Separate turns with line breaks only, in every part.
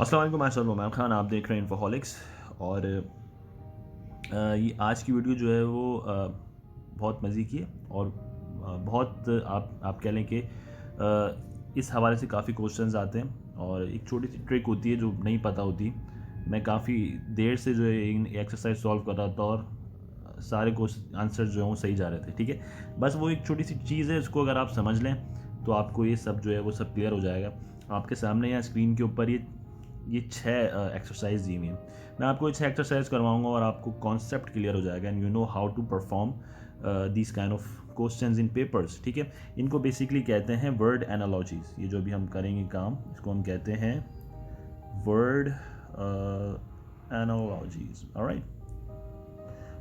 अस्सलाम वालेकुम, मैं उमैर खान, आप देख रहे हैं इन्फोहॉलिक्स। और ये आज की वीडियो जो है वो बहुत मज़े की है और बहुत आप कह लें कि इस हवाले से काफ़ी क्वेश्चंस आते हैं और एक छोटी सी ट्रिक होती है जो नहीं पता होती। मैं काफ़ी देर से जो है इन एक्सरसाइज सॉल्व कर रहा था और सारे क्वेश्चन आंसर जो हैं वो सही जा रहे थे। ठीक है, बस वो एक छोटी सी चीज़ है, उसको अगर आप समझ लें तो आपको ये सब जो है वो सब क्लियर हो जाएगा। आपके सामने यहाँ स्क्रीन के ऊपर ये 6 एक्सरसाइज दी हुई हैं। मैं आपको ये 6 एक्सरसाइज करवाऊंगा और आपको कॉन्सेप्ट क्लियर हो जाएगा and you know how to perform this kind of questions in papers. ठीक है, इनको बेसिकली कहते हैं वर्ड एनालॉजीज। ये जो भी हम करेंगे काम, इसको हम कहते हैं word analogies. Alright,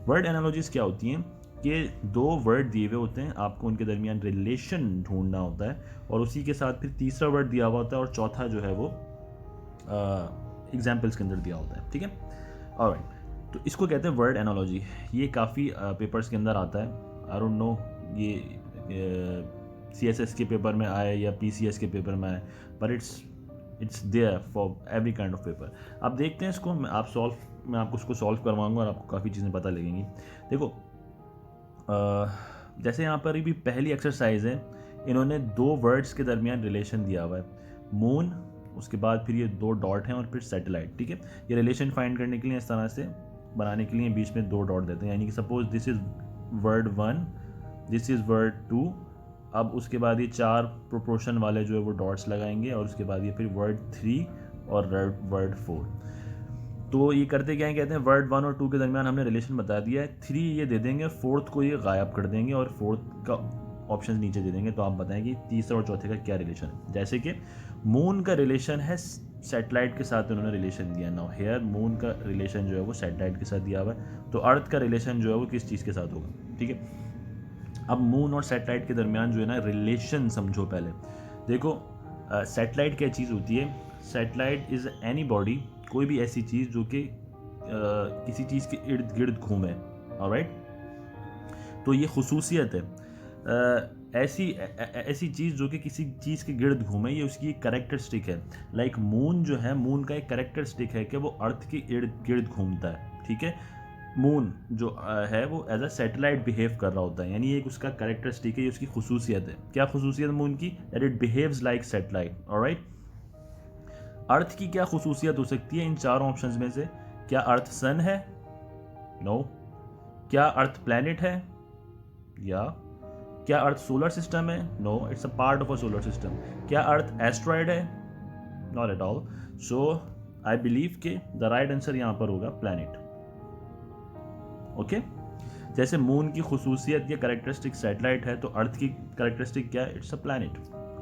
word analogies क्या होती हैं कि दो वर्ड दिए हुए होते हैं, आपको उनके दरमियान रिलेशन ढूंढना होता है और उसी के साथ फिर तीसरा वर्ड दिया हुआ होता है और चौथा जो है वो एग्जाम्पल्स के अंदर दिया होता है। ठीक है, ऑलराइट, तो इसको कहते हैं वर्ड एनालॉजी। ये काफ़ी पेपर्स के अंदर आता है। आई डोंट नो ये CSS के पेपर में आए या PCS के पेपर में आए, पर it's there for every kind of paper. आप देखते हैं इसको, मैं आपको उसको सॉल्व करवाऊंगा और आपको काफ़ी चीज़ें पता लगेंगी। देखो, जैसे यहाँ पर भी पहली एक्सरसाइज है, इन्होंने दो वर्ड्स के दरमियान रिलेशन दिया हुआ है, मून, उसके बाद फिर ये दो डॉट हैं और फिर सैटेलाइट। ठीक है, ये रिलेशन फाइंड करने के लिए इस तरह से बनाने के लिए बीच में दो डॉट देते हैं, यानी कि suppose this is word 1, this is word 2। अब उसके बाद ये 4 प्रोपोर्शन वाले जो है वो डॉट्स लगाएंगे और उसके बाद ये फिर वर्ड 3 और वर्ड 4। तो ये करते क्या है, कहते हैं वर्ड 1 और 2 के दरमियान हमने रिलेशन बता दिया है, 3 ये दे देंगे, फोर्थ को ये गायब कर देंगे और फोर्थ का ऑप्शन नीचे दे देंगे। तो आप बताएं कि तीसरा और चौथे का क्या रिलेशन है। जैसे कि मून का रिलेशन है सैटेलाइट के साथ, उन्होंने रिलेशन दिया। नाउ हेयर मून का रिलेशन जो है वो सैटेलाइट के साथ दिया हुआ है, तो अर्थ का रिलेशन जो है वो किस चीज़ के साथ होगा। ठीक है, अब मून और सैटेलाइट के दरमियान जो है ना रिलेशन समझो पहले। देखो, सैटेलाइट क्या चीज़ होती है? सैटेलाइट इज़ एनी बॉडी, कोई भी ऐसी चीज़ जो कि किसी चीज़ के इर्द गिर्द घूमे। ऑलराइट, तो ये खुसूसियत है, ऐसी चीज़ जो कि किसी चीज़ के गिर्द घूमे, ये उसकी एक कैरेक्टरिस्टिक है। लाइक मून जो है, मून का एक कैरेक्टरिस्टिक है कि वो अर्थ के इर्द गिर्द घूमता है। ठीक है, मून जो है वो एज अ सैटेलाइट बिहेव कर रहा होता है, यानी एक उसका कैरेक्टरिस्टिक है, ये उसकी खुसूसियत है। क्या खुसूसियत मून की? That it behaves like satellite. Alright, earth की क्या खुसूसियत हो सकती है इन चारों ऑप्शंस में से? क्या अर्थ सन है? नो। क्या अर्थ प्लैनेट है? या क्या अर्थ सोलर सिस्टम है? No, it's a part of a solar system. क्या अर्थ एस्ट्रॉयड है? Not at all. So I believe कि द राइट आंसर यहां पर होगा प्लैनेट। ओके, जैसे मून की खुसूसियत या कैरेक्टरिस्टिक सैटेलाइट है, तो अर्थ की कैरेक्टरिस्टिक क्या है? It's a planet.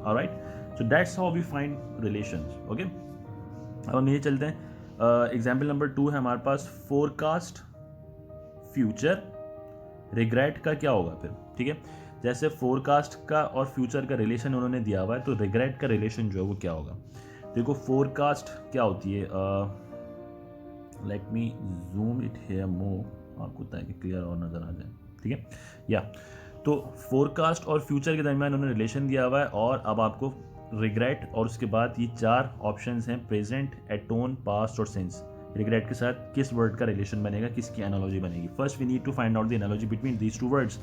Alright, so that's how we find relations. Okay, अब हम ये चलते हैं। एग्जाम्पल नंबर 2 है हमारे पास, फोरकास्ट, फ्यूचर, रिग्रेट का क्या होगा फिर? ठीक है, जैसे फोरकास्ट का और फ्यूचर का रिलेशन उन्होंने दिया हुआ है, तो रिग्रेट का रिलेशन जो है वो क्या होगा? देखो, फोरकास्ट क्या होती है? Let me zoom it here more, आपको ताकि क्लियर और नज़र आ जाए। ठीक है, या तो फोरकास्ट और फ्यूचर के दरमियान उन्होंने रिलेशन दिया हुआ है और अब आपको रिग्रेट और उसके बाद ये 4 ऑप्शंस हैं, प्रेजेंट, एटोन, पास्ट और सिंस। रिग्रेट के साथ किस वर्ड का रिलेशन बनेगा, किसकी एनालॉजी बनेगी? First we need to find out the analogy between these two words.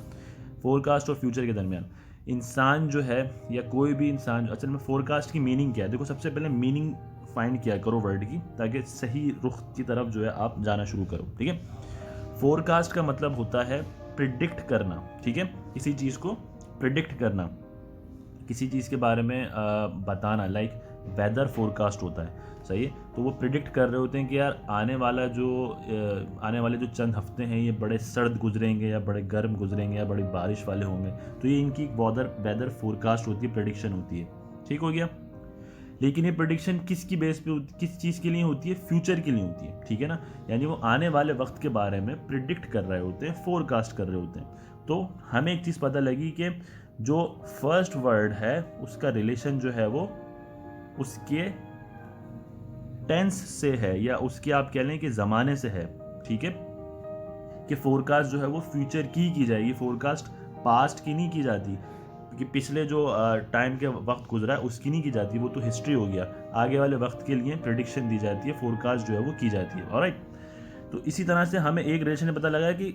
Forecast और फ्यूचर के दरमियान इंसान जो है या कोई भी इंसान, असल में फोरकास्ट की मीनिंग क्या है? देखो, सबसे पहले मीनिंग फाइंड किया करो वर्ड की, ताकि सही रुख की तरफ जो है आप जाना शुरू करो। ठीक है, फोरकास्ट का मतलब होता है प्रिडिक्ट करना। ठीक है, किसी चीज़ को प्रिडिक्ट करना, किसी चीज़ के बारे में बताना, लाइक वेदर फोरकास्ट होता है। सही है, तो वो प्रिडिक्ट कर रहे होते हैं कि यार आने वाले जो चंद हफ्ते हैं ये बड़े सर्द गुजरेंगे या बड़े गर्म गुजरेंगे या बड़ी बारिश वाले होंगे। तो ये इनकी वेदर फोरकास्ट होती है, प्रिडिक्शन होती है। ठीक हो गया, लेकिन ये प्रेडिक्शन किसकी बेस पे, किस चीज़ के लिए होती है? फ्यूचर के लिए होती है। ठीक है ना, यानी वो आने वाले वक्त के बारे में प्रिडिक्ट कर रहे होते हैं, फोरकास्ट कर रहे होते हैं। तो हमें एक चीज़ पता लगी कि जो फर्स्ट वर्ड है उसका रिलेशन जो है वो उसके टेंस से है, या उसके आप कह लें कि ज़माने से है। ठीक है, कि फोरकास्ट जो है वो फ्यूचर की जाएगी, फोरकास्ट पास्ट की नहीं की जाती, कि पिछले जो टाइम के वक्त गुजरा है उसकी नहीं की जाती, वो तो हिस्ट्री हो गया। आगे वाले वक्त के लिए प्रेडिक्शन दी जाती है, फोरकास्ट जो है वो की जाती है। ऑलराइट, तो इसी तरह से हमें एक रिलेशन में पता लगा कि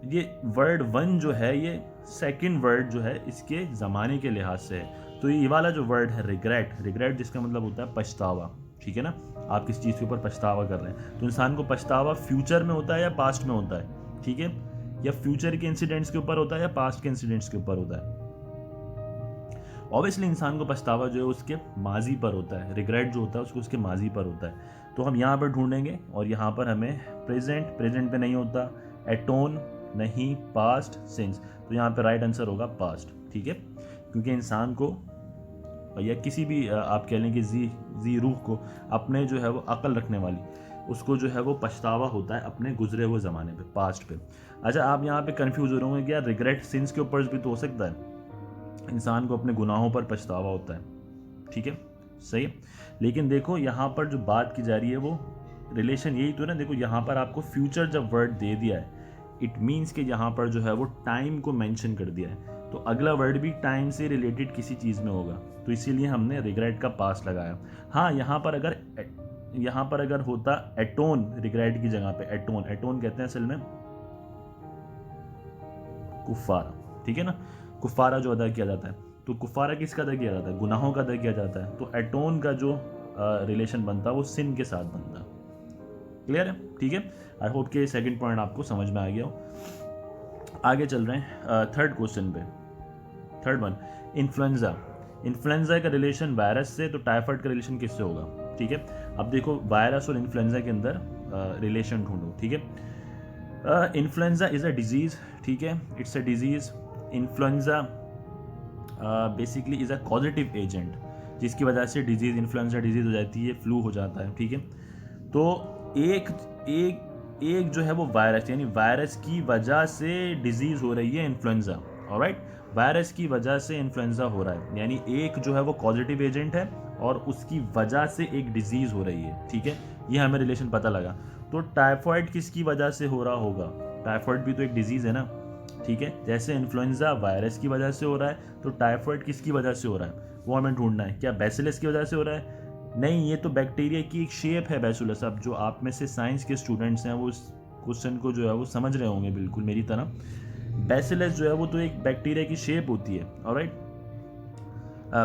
ये वर्ड 1 जो है ये सेकंड वर्ड जो है इसके ज़माने के लिहाज से है। तो ये वाला जो वर्ड है रिग्रेट, रिग्रेट जिसका मतलब होता है पछतावा, ठीक है ना, आप किसी चीज़ के ऊपर पछतावा कर रहे हैं, तो इंसान को पछतावा फ्यूचर में होता है या पास्ट में होता है, ठीक है, या फ्यूचर के इंसिडेंट्स के ऊपर होता है या पास्ट के इंसिडेंट्स के ऊपर होता है। ऑब्वियसली इंसान को पछतावा जो है उसके माजी पर होता है, रिग्रेट जो होता है उसको उसके माजी पर होता है। तो हम यहाँ पर ढूंढेंगे और यहाँ पर हमें प्रेजेंट पे नहीं होता, एटोन नहीं, पास्ट, सिंस, तो यहाँ पे राइट आंसर होगा पास्ट, ठीक है, क्योंकि इंसान को या किसी भी आप कह लें कि जी रूह को अपने जो है वो अकल रखने वाली, उसको जो है वो पछतावा होता है अपने गुजरे हुए ज़माने पे, पास्ट पे। अच्छा, आप यहाँ पे कंफ्यूज हो रहे होंगे कि यार रिग्रेट सिंस के ऊपर भी तो हो सकता है, इंसान को अपने गुनाहों पर पछतावा होता है, ठीक है, सही है, लेकिन देखो यहाँ पर जो बात की जा रही है वो रिलेशन यही तो है ना। देखो यहाँ पर आपको फ्यूचर जब वर्ड दे दिया है, इट मीन्स कि यहाँ पर जो है वो टाइम को मेंशन कर दिया है, तो अगला वर्ड भी टाइम से रिलेटेड किसी चीज़ में होगा, तो इसीलिए हमने रिग्रेट का पास्ट लगाया। हाँ, यहाँ पर अगर होता एटोन रिग्रेट की जगह पे, एटोन कहते हैं असल में कुफारा, ठीक है ना, कुफारा जो अदा किया जाता है, तो कुफारा किसका अदा किया जाता है, गुनाहों का अदा किया जाता है, तो एटोन का जो रिलेशन बनता है वो सिन के साथ बनता है। क्लियर है, ठीक है, आई होप कि सेकंड पॉइंट आपको समझ में आ गया हो। आगे चल रहे हैं थर्ड क्वेश्चन पे। थर्ड वन, इन्फ्लुएंजा का रिलेशन वायरस से, तो टाइफाइड का रिलेशन किससे होगा, ठीक है। अब देखो वायरस और इन्फ्लुएंजा के अंदर रिलेशन ढूंढो, ठीक है। इन्फ्लुएंजा इज अ डिजीज, ठीक है, it's a disease. Influenza basically is a causative agent, जिसकी वजह से डिजीज, इन्फ्लुएंजा डिजीज हो जाती है, फ्लू हो जाता है, ठीक है। तो एक जो है वो वायरस, यानी वायरस की वजह से डिजीज हो रही है इन्फ्लुएंजा, ऑलराइट, वायरस की वजह से इन्फ्लुएंजा हो रहा है, यानी एक जो है वो पॉजिटिव एजेंट है और उसकी वजह से एक डिजीज हो रही है, ठीक है, ये हमें रिलेशन पता लगा। तो टाइफाइड किसकी वजह से हो रहा होगा, टाइफाइड भी तो एक डिजीज है ना, ठीक है, जैसे इन्फ्लुएंजा वायरस की वजह से हो रहा है, तो टाइफाइड किसकी वजह से हो रहा है, वो हमें ढूंढना है। क्या बैसिलस की वजह से हो रहा है, नहीं, ये तो बैक्टीरिया की एक शेप है बैसिलस। अब जो आप में से साइंस के स्टूडेंट्स हैं वो इस क्वेश्चन को जो है वो समझ रहे होंगे बिल्कुल मेरी तरह। बैसिलस जो है वो तो एक बैक्टीरिया की शेप होती है, ऑलराइट।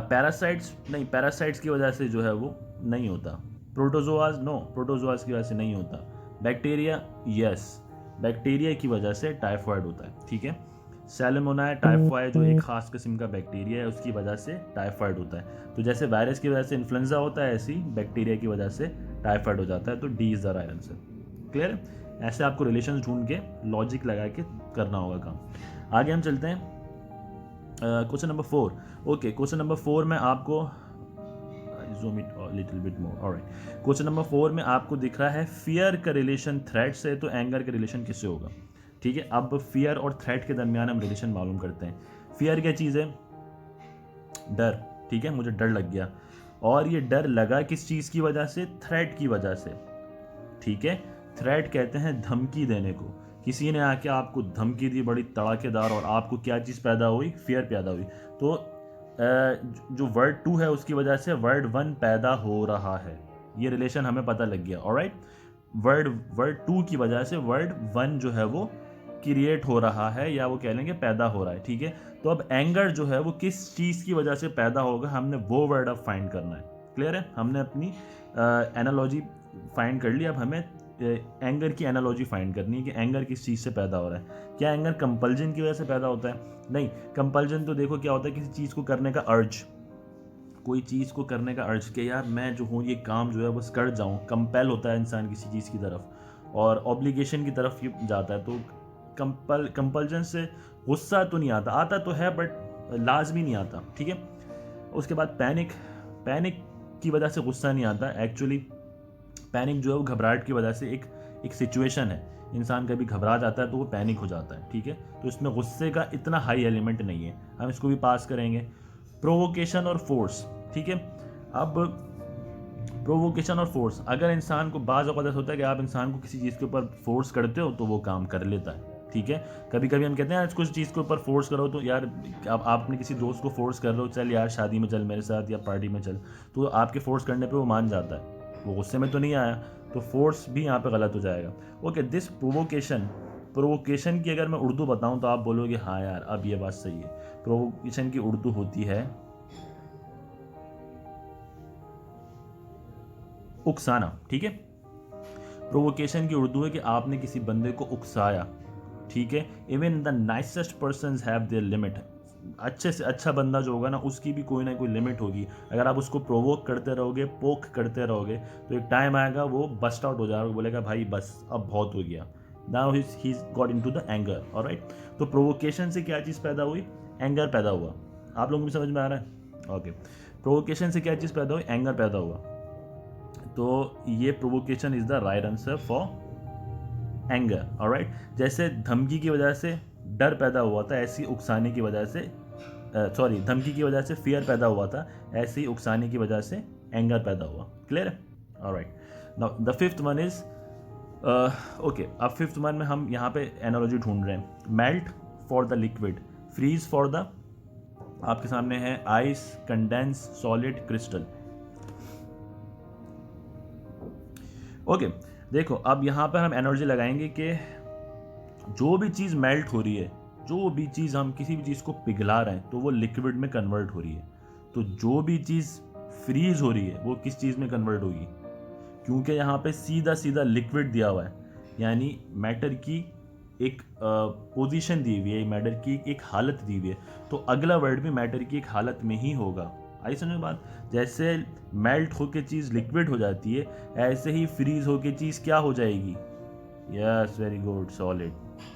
पैरासाइट्स नहीं, पैरासाइट्स की वजह से जो है वो नहीं होता। प्रोटोजोआज, नो, प्रोटोजोआज की वजह से नहीं होता। बैक्टीरिया, यस, बैक्टीरिया की वजह से टाइफाइड होता है, ठीक है। सैल्मोनेला टाइफाई जो एक खास किस्म का बैक्टीरिया है उसकी वजह से टाइफाइड होता है। तो जैसे वायरस की वजह से इन्फ्लुएंजा होता है, ऐसी बैक्टीरिया की वजह से टाइफाइड हो जाता है। तो D is the right answer. Clear है, ऐसे आपको रिलेशन ढूंढ के लॉजिक लगा के करना होगा काम। आगे हम चलते हैं question number 4। Okay, question number 4 में आपको zoom it a little bit more, alright, question number 4 में आपको दिख रहा है फियर का रिलेशन थ्रेट से, तो एंगर का रिलेशन किससे होगा, ठीक है। अब फियर और थ्रेट के दरमियान हम रिलेशन मालूम करते हैं। फियर क्या चीज़ है, डर, ठीक है, मुझे डर लग गया, और ये डर लगा किस चीज़ की वजह से, थ्रेट की वजह से, ठीक है। थ्रेट कहते हैं धमकी देने को, किसी ने आके आपको धमकी दी बड़ी तड़ाकेदार और आपको क्या चीज़ पैदा हुई, फियर पैदा हुई। तो जो वर्ड 2 है उसकी वजह से वर्ड 1 पैदा हो रहा है, ये रिलेशन हमें पता लग गया, ऑलराइट। वर्ड 2 की वजह से वर्ड 1 जो है वो क्रिएट हो रहा है, या वो कह लेंगे पैदा हो रहा है, ठीक है। तो अब एंगर जो है वो किस चीज़ की वजह से पैदा होगा, हमने वो वर्ड अब फाइंड करना है। क्लियर है, हमने अपनी एनालॉजी फाइंड कर ली, अब हमें एंगर की एनालॉजी फाइंड करनी है कि एंगर किस चीज़ से पैदा हो रहा है। क्या एंगर कंपल्जन की वजह से पैदा होता है, नहीं। कंपल्जन तो देखो क्या होता है, किसी चीज़ को करने का अर्ज, कोई चीज़ को करने का अर्ज कि यार मैं जो हूँ ये काम जो है बस कर जाऊँ, कंपेल होता है इंसान किसी चीज़ की तरफ, और ऑब्लिगेशन की तरफ ये जाता है। तो कंपल्जन से गुस्सा तो नहीं आता, आता तो है बट लाजमी नहीं आता, ठीक है। उसके बाद पैनिक की वजह से गुस्सा नहीं आता। एक्चुअली पैनिक जो है वो घबराहट की वजह से एक सिचुएशन है, इंसान कभी घबरा जाता है तो वो पैनिक हो जाता है, ठीक है। तो इसमें गुस्से का इतना हाई एलिमेंट नहीं है, हम इसको भी पास करेंगे। प्रोवोकेशन और फोर्स, ठीक है। अब प्रोवोकेशन और फोर्स, अगर इंसान को बाज़ औक़ात होता है कि आप इंसान को किसी चीज़ के ऊपर फोर्स करते हो तो वो काम कर लेता है, ठीक है। कभी कभी हम कहते हैं यार कुछ चीज़ के ऊपर फोर्स करो, तो यार अब आपने किसी दोस्त को फोर्स कर रहे हो, चल यार शादी में चल मेरे साथ या पार्टी में चल, तो आपके फोर्स करने पे वो मान जाता है, वो गुस्से में तो नहीं आया, तो फोर्स भी यहाँ पे गलत हो जाएगा। ओके, दिस प्रोवोकेशन की अगर मैं उर्दू बताऊँ तो आप बोलोगे हाँ यार अब ये बात सही है। प्रोवोकेशन की उर्दू होती है उकसाना, ठीक है। प्रोवोकेशन की उर्दू है कि आपने किसी बंदे को उकसाया, ठीक है। Even the nicest persons have their limit. अच्छे से अच्छा बंदा जो होगा ना, उसकी भी कोई ना कोई लिमिट होगी। अगर आप उसको प्रोवोक करते रहोगे, पोक करते रहोगे, तो एक टाइम आएगा वो बस्ट आउट हो जाएगा, बोलेगा भाई बस अब बहुत हो गया। Now he got into the anger, alright. तो प्रोवोकेशन से क्या चीज़ पैदा हुई? एंगर पैदा हुआ। आप लोगों को भी समझ में आ रहा है? ओके, प्रोवोकेशन से क्या चीज़ पैदा हुई? एंगर पैदा हुआ। तो ये provocation is the right answer for anger, alright. जैसे धमकी की वजह से डर पैदा हुआ था, ऐसी उकसाने की वजह से धमकी की वजह से फियर पैदा हुआ था, ऐसे ही उकसाने की वजह से एंगर पैदा हुआ। क्लियर है? Alright, now the fifth one is okay. अब फिफ्थ वन में हम यहाँ पे एनालॉजी ढूंढ रहे हैं। Melt for the liquid, freeze for the, आपके सामने है ice, condense, solid, crystal. Okay, देखो अब यहाँ पर हम एनर्जी लगाएंगे कि जो भी चीज़ मेल्ट हो रही है, जो भी चीज़ हम किसी भी चीज़ को पिघला रहे हैं, तो वो लिक्विड में कन्वर्ट हो रही है। तो जो भी चीज़ फ्रीज हो रही है वो किस चीज़ में कन्वर्ट होगी? क्योंकि यहाँ पे सीधा सीधा लिक्विड दिया हुआ है, यानी मैटर की एक पोजीशन दी हुई है, मैटर की एक हालत दी हुई है, तो अगला वर्ड भी मैटर की एक हालत में ही होगा। आई समझ में बात? जैसे मेल्ट होके चीज़ लिक्विड हो जाती है, ऐसे ही फ्रीज होके चीज़ क्या हो जाएगी? Yes, very good, solid.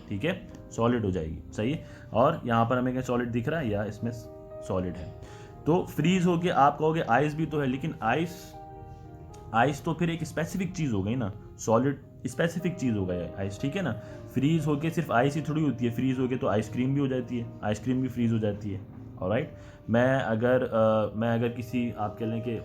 ठीक है, सॉलिड हो जाएगी, सही है। और यहाँ पर हमें क्या सॉलिड दिख रहा है? या इसमें सॉलिड है। तो फ्रीज होके आप कहोगे आइस भी तो है, लेकिन आइस तो फिर एक स्पेसिफिक चीज़ हो गई ना, सॉलिड स्पेसिफिक चीज़ हो गया आइस, ठीक है ना। फ्रीज होके सिर्फ आइस ही थोड़ी होती है, फ्रीज होके तो आइसक्रीम भी हो जाती है, आइसक्रीम भी फ्रीज हो जाती है, ऑलराइट। मैं अगर किसी आप कह लें कि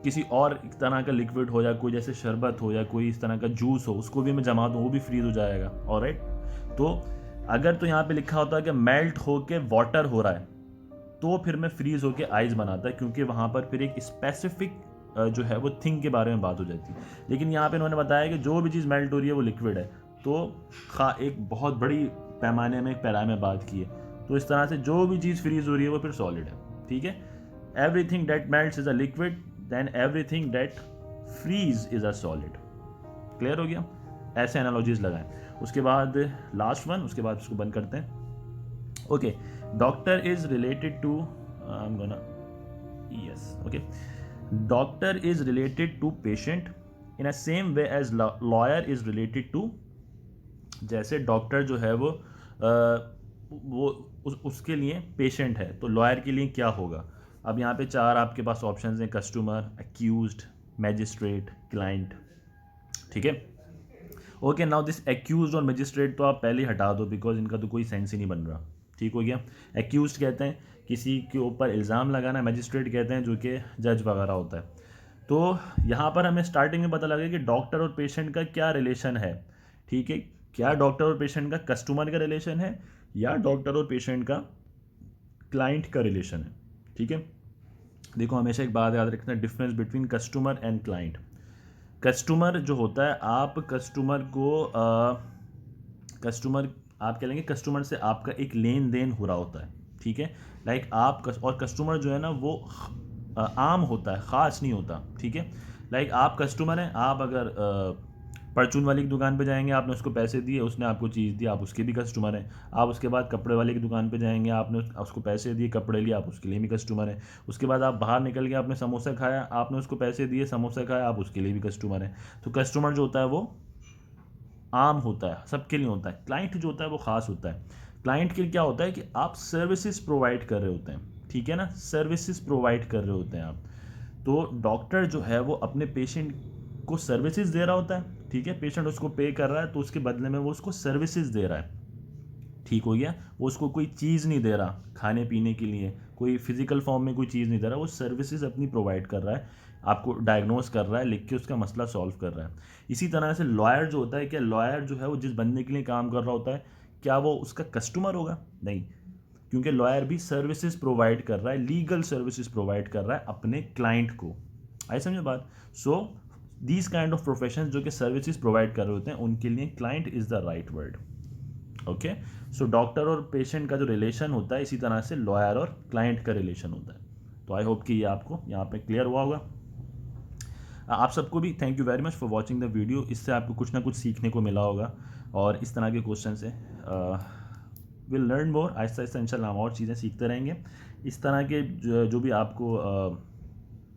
किसी और तरह का लिक्विड हो या कोई जैसे शरबत हो या कोई इस तरह का जूस हो, उसको भी मैं जमा दूँ वो भी फ्रीज हो जाएगा, ऑलराइट। तो अगर तो यहाँ पे लिखा होता है कि मेल्ट होके वाटर हो रहा है, तो फिर मैं फ्रीज होके आइस बनाता है, क्योंकि वहाँ पर फिर एक स्पेसिफिक जो है वो थिंग के बारे में बात हो जाती है। लेकिन यहाँ पे इन्होंने बताया कि जो भी चीज़ मेल्ट हो रही है वो लिक्विड है, तो एक बहुत बड़ी पैमाने में, एक पैराए में बात की है। तो इस तरह से जो भी चीज़ फ्रीज हो रही है वो फिर सॉलिड है, ठीक है। Everything that melts is a liquid, then everything that freeze is a solid. Clear हो गया? ऐसे एनालॉजीज लगाएं। उसके बाद लास्ट वन, उसके बाद उसको बंद करते हैं। Okay, doctor is related to, I am gonna, yes, okay, doctor is related to patient in a same way as lawyer is related to, जैसे डॉक्टर जो है वो उसके लिए पेशेंट है, तो लॉयर के लिए क्या होगा? अब यहाँ पे 4 आपके पास ऑप्शंस हैं, कस्टमर, एक्यूज्ड, मैजिस्ट्रेट, क्लाइंट, ठीक है। ओके, नाउ दिस एक्यूज्ड और मैजिस्ट्रेट तो आप पहले ही हटा दो, बिकॉज इनका तो कोई सेंस ही नहीं बन रहा, ठीक हो गया। एक्यूज्ड कहते हैं किसी के ऊपर इल्ज़ाम लगाना, मैजिस्ट्रेट कहते हैं जो कि जज वगैरह होता है। तो यहाँ पर हमें स्टार्टिंग में पता लगे कि डॉक्टर और पेशेंट का क्या रिलेशन है, ठीक है। क्या डॉक्टर और पेशेंट का कस्टमर का रिलेशन है, या डॉक्टर और पेशेंट का क्लाइंट का रिलेशन है, ठीक है। देखो हमेशा एक बात याद रखना, difference between customer and client. Customer जो होता है, आप कस्टमर आप कह लेंगे कस्टमर से आपका एक लेन देन हो रहा होता है, ठीक है। लाइक और कस्टमर जो है ना वो आम होता है, ख़ास नहीं होता, ठीक है। लाइक आप कस्टमर हैं, आप अगर परचून वाले की दुकान पे जाएंगे, आपने उसको पैसे दिए, उसने आपको चीज़ दी, आप उसके भी कस्टमर हैं। आप उसके बाद कपड़े वाले की दुकान पे जाएंगे, आपने उसको पैसे दिए, कपड़े लिए, आप उसके लिए भी कस्टमर हैं। उसके बाद आप बाहर निकल गए, आपने समोसा खाया, आपने उसको पैसे दिए, समोसा खाया, आप उसके लिए भी कस्टमर हैं। तो कस्टमर जो होता है वो आम होता है, सबके लिए होता है। क्लाइंट जो होता है वो ख़ास होता है। क्लाइंट के लिए क्या होता है कि आप सर्विसेज प्रोवाइड कर रहे होते हैं, ठीक है ना, सर्विसेज प्रोवाइड कर रहे होते हैं आप। तो डॉक्टर जो है वो अपने पेशेंट को सर्विसेज दे रहा होता है, ठीक है। पेशेंट उसको पे कर रहा है, तो उसके बदले में वो उसको सर्विसेज दे रहा है, ठीक हो गया, वो उसको कोई चीज़ नहीं दे रहा खाने पीने के लिए, कोई फिजिकल फॉर्म में कोई चीज़ नहीं दे रहा, वो सर्विसेज अपनी प्रोवाइड कर रहा है, आपको डायग्नोस कर रहा है, लिख के उसका मसला सॉल्व कर रहा है। इसी तरह से लॉयर जो होता है, क्या लॉयर जो है वो जिस बंदे के लिए काम कर रहा होता है, क्या वो उसका कस्टमर होगा? नहीं, क्योंकि लॉयर भी सर्विसेज प्रोवाइड कर रहा है, लीगल सर्विसेज प्रोवाइड कर रहा है अपने क्लाइंट को। आई समझे बात? So these kind of profession जो कि सर्विसेज प्रोवाइड कर रहे होते हैं, उनके लिए client is the right word. Okay, so doctor और पेशेंट का जो रिलेशन होता है, इसी तरह से लॉयर और क्लाइंट का रिलेशन होता है। तो आई होप कि ये आपको यहाँ पे क्लियर हुआ होगा। आप सबको भी thank you very much for watching the video. इससे आपको कुछ ना कुछ सीखने को मिला होगा, और इस तरह के क्वेश्चन से will learn more. Aahista Aahista इंशाल्लाह हम और चीज़ें सीखते रहेंगे। इस तरह के जो भी आपको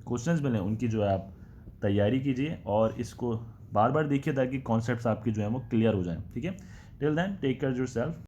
क्वेश्चंस मिले, उनकी जो है आप तैयारी कीजिए और इसको बार बार देखिए ताकि कॉन्सेप्ट्स आपके जो हैं वो क्लियर हो जाएं। ठीक है, till then take care yourself.